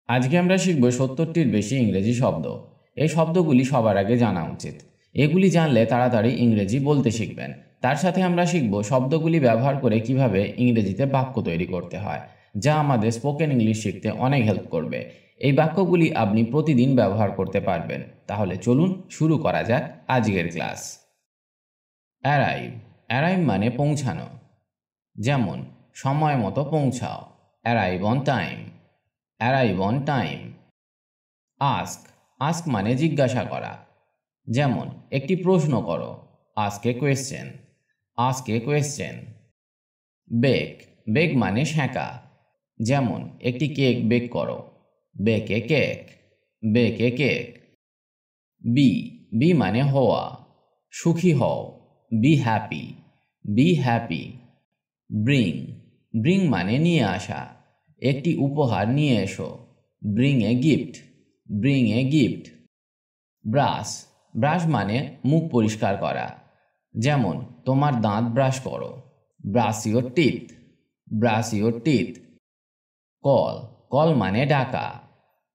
আজকে আমরা শিখব ৭০টির বেশি ইংরেজি শব্দ। এই শব্দগুলি সবার আগে জানা উচিত। এগুলি জানলে তাড়াতাড়ি ইংরেজি বলতে শিখবেন। তার সাথে আমরা শিখব শব্দগুলি ব্যবহার করে কিভাবে ইংরেজিতে বাক্য তৈরি করতে হয়, যা আমাদের স্পোকেন ইংলিশ শিখতে অনেক হেল্প করবে। এই বাক্যগুলি আপনি প্রতিদিন ব্যবহার করতে পারবেন। তাহলে চলুন শুরু করা যাক আজকের ক্লাস। অ্যারাইভ। অ্যারাইভ মানে পৌঁছানো। যেমন সময় মতো পৌঁছাও, arrive on time. Arrive on time. Ask. Ask মানে জিজ্ঞাসা করা। যেমন একটি প্রশ্ন করো, ask a question. Ask a question. Bake. Bake মানে সেঁকা। যেমন একটি কেক বেক করো, bake a cake. Bake a cake. Be. Be মানে হওয়া, সুখী হও, be happy. Be happy. Bring. Bring মানে নিয়ে আসা, একটি উপহার নিয়ে এসো, bring a gift. Bring a gift. Brush. Brush মানে মুখ পরিষ্কার করা। যেমন তোমার দাঁত ব্রাশ করো, brush your teeth. Brush your teeth. Call. Call মানে ডাকা।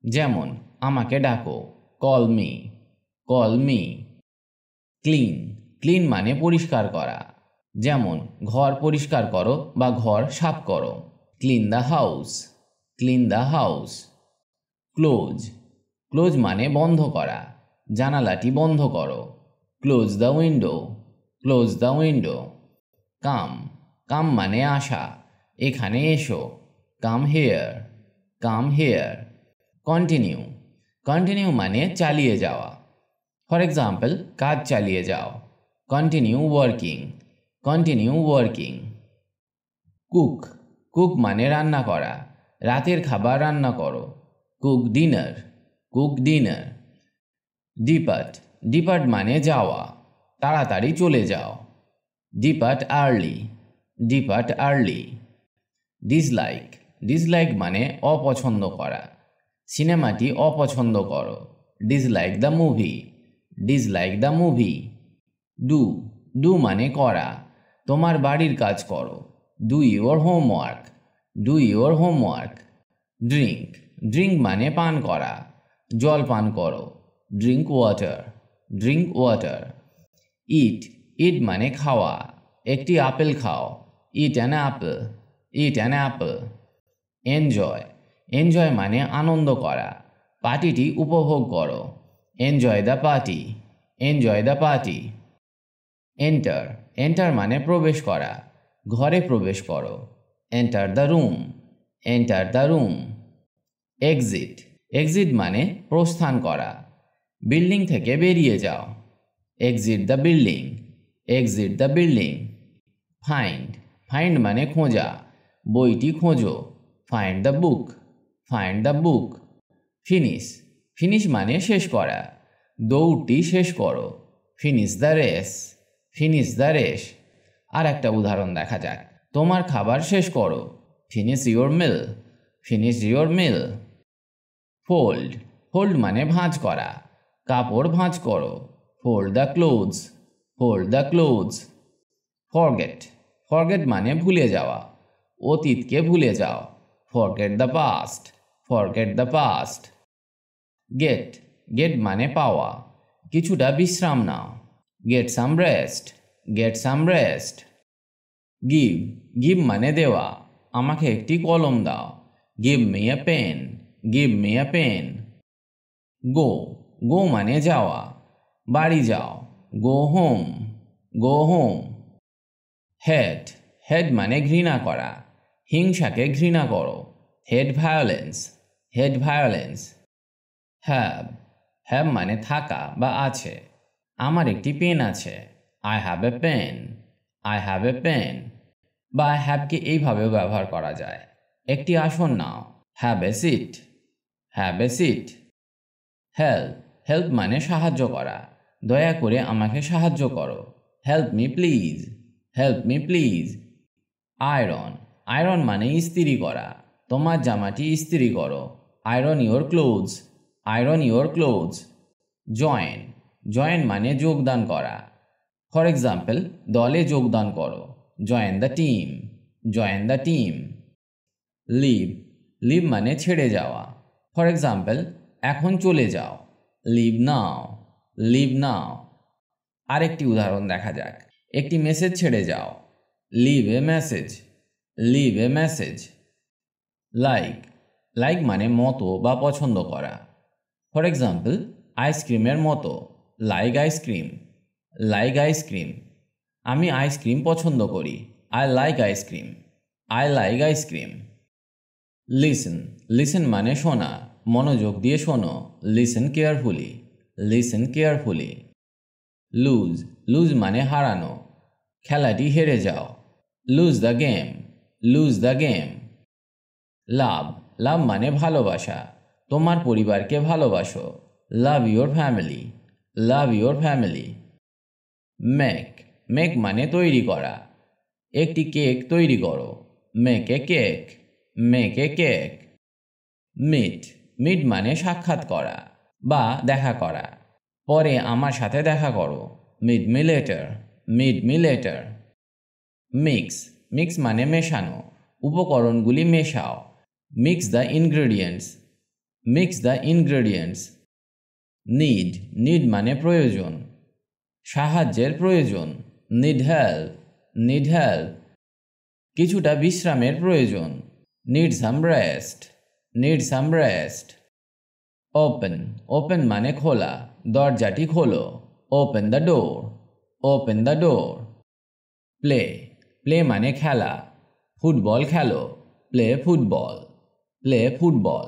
যেমন আমাকে ডাকো, call me. Call me. Clean. Clean মানে পরিষ্কার করা। যেমন ঘর পরিষ্কার করো বা ঘর সাফ করো, clean the house. Clean the house. Close. Close মানে বন্ধ করা, জানালাটি বন্ধ করো, close the window. Close the window. Come. Come মানে আসা, এখানে এসো, come here. Come here. Continue. Continue মানে চালিয়ে যাওয়া। ফর এক্সাম্পল, কাজ চালিয়ে যাও, continue working. Continue working. Cook. Cook মানে রান্না করা, রাতের খাবার রান্না করো, cook dinner. Cook dinner. Depart. Depart মানে যাওয়া, তাড়াতাড়ি চলে যাও, depart early. Depart early. Dislike. Dislike মানে অপছন্দ করা, সিনেমাটি অপছন্দ করো, dislike the movie. Dislike the movie. Do. Do মানে করা, তোমার বাড়ির কাজ করো, do your homework. Do your homework. Drink. Drink মানে পান করা, জল পান করো, drink water. Drink water. Eat. Eat মানে খাওয়া, একটি আপেল খাও, eat an apple. Eat an apple. Enjoy. Enjoy মানে আনন্দ করা, পার্টিটি উপভোগ করো, enjoy the party. Enjoy the party. Enter. Enter মানে প্রবেশ করা, ঘরে প্রবেশ করো, enter the room. Enter the room. Exit. Exit মানে প্রস্থান করা, বিল্ডিং থেকে বেরিয়ে যাও, exit the building. Exit the building. Find. Find মানে খোঁজা, বইটি খোঁজো, find the book. Find the book. Finish. Finish মানে শেষ করা, দৌড়টি শেষ করো, finish the race. Finish the race. আর একটা উদাহরণ দেখা যাক, তোমার খাবার শেষ করো, finish your meal. Finish your meal. Fold. Fold মানে ভাঁজ করা, কাপড় ভাঁজ করো, fold the clothes. Fold the clothes. Forget. Forget মানে ভুলে যাওয়া, অতীতকে ভুলে যাও, forget the past. Forget the past. Get. Get মানে পাওয়া, কিছুটা বিশ্রাম নাও, get some rest. Get some rest. Give. Give মানে দেওয়া, আমাকে একটি কলম দাও, give me a pen. Give me a pen. Go. Go মানে যাওয়া, বাড়ি যাও, go home. Go home. Hate. Hate মানে ঘৃণা করা, হিংসাকে ঘৃণা করো, hate violence. Hate violence. Have. Have মানে থাকা বা আছে, আমার একটি পেন আছে, I have a pen. I have a pen. বা হ্যাভকে এইভাবেও ব্যবহার করা যায়, একটি আসন নাও, have a seat. Have a seat. Help. Help মানে সাহায্য করা, দয়া করে আমাকে সাহায্য করো, help me please. Help me please. Iron. Iron মানে ইস্ত্রি করা, তোমার জামাটি ইস্ত্রি করো, iron your clothes. Iron your clothes. Join. Join মানে যোগদান করা। ফর এক্সাম্পল, দলে যোগদান করো, join the team. Join the team. Leave. Leave মানে ছেড়ে যাওয়া, ফর এক্সাম্পল, এখন চলে যাও, লিভ নাও, লিভ নাও। আরেকটি উদাহরণ দেখা যাক। একটি মেসেজ ছেড়ে যাও, leave a message, leave a message. Like, like মানে মতো বা পছন্দ করা। ফর এক্সাম্পল, আইসক্রিমের মতো, লাইক আইসক্রিম, লাইক আইসক্রিম। আমি আইসক্রিম পছন্দ করি, I like ice cream, I like ice cream. Listen, listen মানে শোনা, মনোযোগ দিয়ে শোনো, listen carefully, listen carefully. Lose, lose মানে হারানো, খেলাটি হেরে যাও, lose the game, lose the game. Love, love মানে ভালোবাসা, তোমার পরিবারকে ভালোবাসো, love your family, love your family. Make, make মানে তৈরি করা, একটি কেক তৈরি করো, make a cake, make a cake. Meet, meet মানে সাক্ষাৎ করা বা দেখা করা, পরে আমার সাথে দেখা করো, meet me later, meet me later. Mix, mix মানে মেশানো, উপকরণগুলি মেশাও, mix the ingredients, mix the ingredients. Need, need মানে প্রয়োজন, সাহায্যের প্রয়োজন, নিড হেল্প, নিড হেল্প। কিছুটা বিশ্রামের প্রয়োজন, need some rest, need some rest. Open, open মানে খোলা, দরজাটি খোলো, open the door, open the door. Play, play মানে খেলা, ফুটবল খেলো, play football, play football.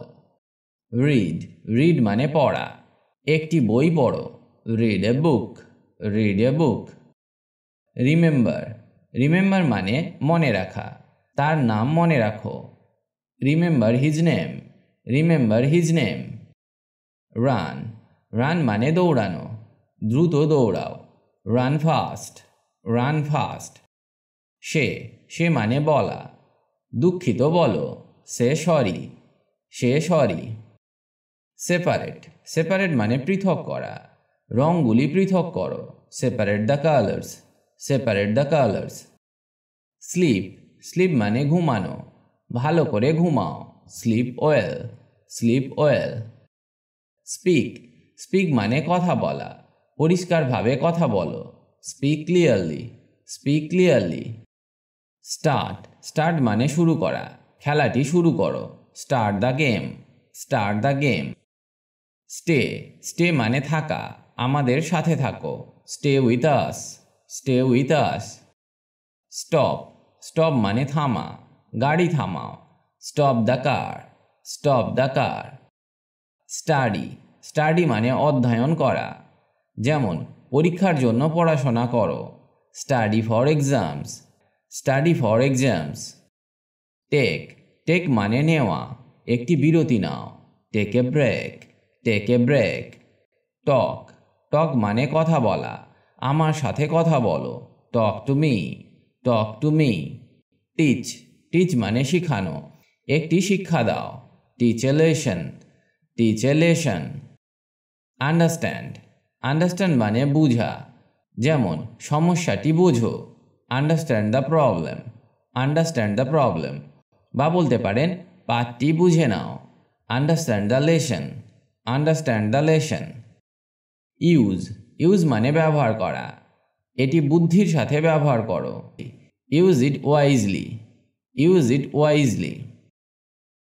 Read, read মানে পড়া, একটি বই পড়ো, read a book, read a book. Remember, remember মানে মনে রাখা, তার নাম মনে রাখো, remember his name, remember his name. Run, run মানে দৌড়ানো, দ্রুত দৌড়াও, রান ফাস্ট, রান ফাস্ট। সে, সে মানে বলা, দুঃখিত বলো, say sorry, say sorry. Separate, separate মানে পৃথক করা, রঙগুলি পৃথক করো, separate the colours, separate the colours. Sleep, sleep মানে ঘুমানো, ভালো করে ঘুমাও, sleep well, sleep well. Speak, speak মানে কথা বলা, পরিষ্কারভাবে কথা বলো, speak clearly, speak clearly. Start, start মানে শুরু করা, খেলাটি শুরু করো, start the game, start the game. Stay, stay মানে থাকা, আমাদের সাথে থাকো, stay with us, stay with us. Stop, stop মানে থামা, গাড়ি থামাও, stop the car, stop the car. Study, study মানে অধ্যয়ন করা, যেমন পরীক্ষার জন্য পড়াশোনা করো, study for exams, study for exams. Take, take মানে নেওয়া, একটি বিরতি নাও, take a break, take a break. Talk, talk মানে কথা বলা, আমার সাথে কথা বলো, talk to me, talk to me. Teach, teach মানে শিখানো, একটি শিক্ষা দাও, teach a lesson, teach a lesson. Understand, understand মানে বুঝা, যেমন সমস্যাটি বোঝো, understand the problem, understand the problem. বা বলতে পারেন পাঠটি বুঝে নাও, understand the lesson, understand the lesson. Use, use মানে ব্যবহার করা, এটি বুদ্ধির সাথে ব্যবহার করো, use it wisely, use it wisely.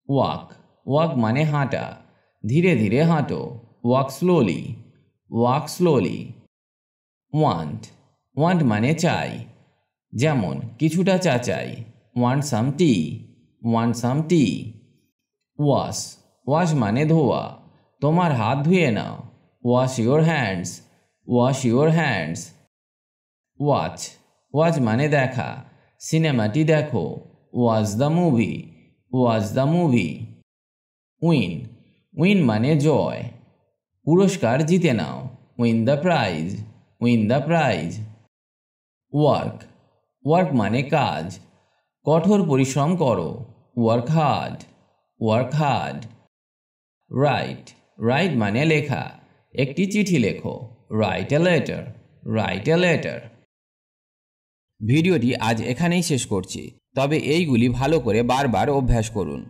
Walk, walk মানে হাঁটা, ধীরে ধীরে হাঁটো, walk slowly, walk slowly. Want, want মানে চাই, যেমন কিছুটা চা চাই, want some tea, want some tea. Wash, wash মানে ধোয়া, তোমার হাত ধুয়ে নাও, wash your hands, wash your hands. Watch, watch মানে দেখা, সিনেমাটি দেখো, watch the movie, watch the movie. Win, win মানে জয়, পুরস্কার জিতে নাও, win the prize, win the prize. Work, work মানে কাজ, কঠোর পরিশ্রম করো, work hard, work hard. Write, write মানে লেখা, একটি চিঠি লেখো, write a letter, write a letter. ভিডিওটি আজ এখানেই শেষ করছি, তবে এইগুলি ভালো করে বারবার অভ্যাস করুন,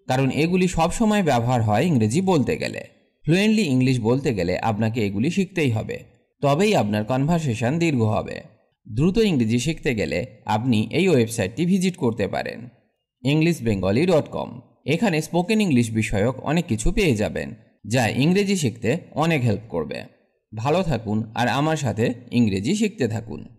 কারণ এগুলি সব সময় ব্যবহার হয় ইংরেজি বলতে গেলে। ফ্লুয়েন্টলি ইংলিশ বলতে গেলে আপনাকে এগুলি শিখতেই হবে, তবেই আপনার কনভারসেশন দীর্ঘ হবে। দ্রুত ইংরেজি শিখতে গেলে আপনি এই ওয়েবসাইটটি ভিজিট করতে পারেন, englishbengali.com। এখানে স্পোকেন ইংলিশ বিষয়ক অনেক কিছু পেয়ে যাবেন, যা ইংরেজি শিখতে অনেক হেল্প করবে। ভালো থাকুন আর আমার সাথে ইংরেজি শিখতে থাকুন।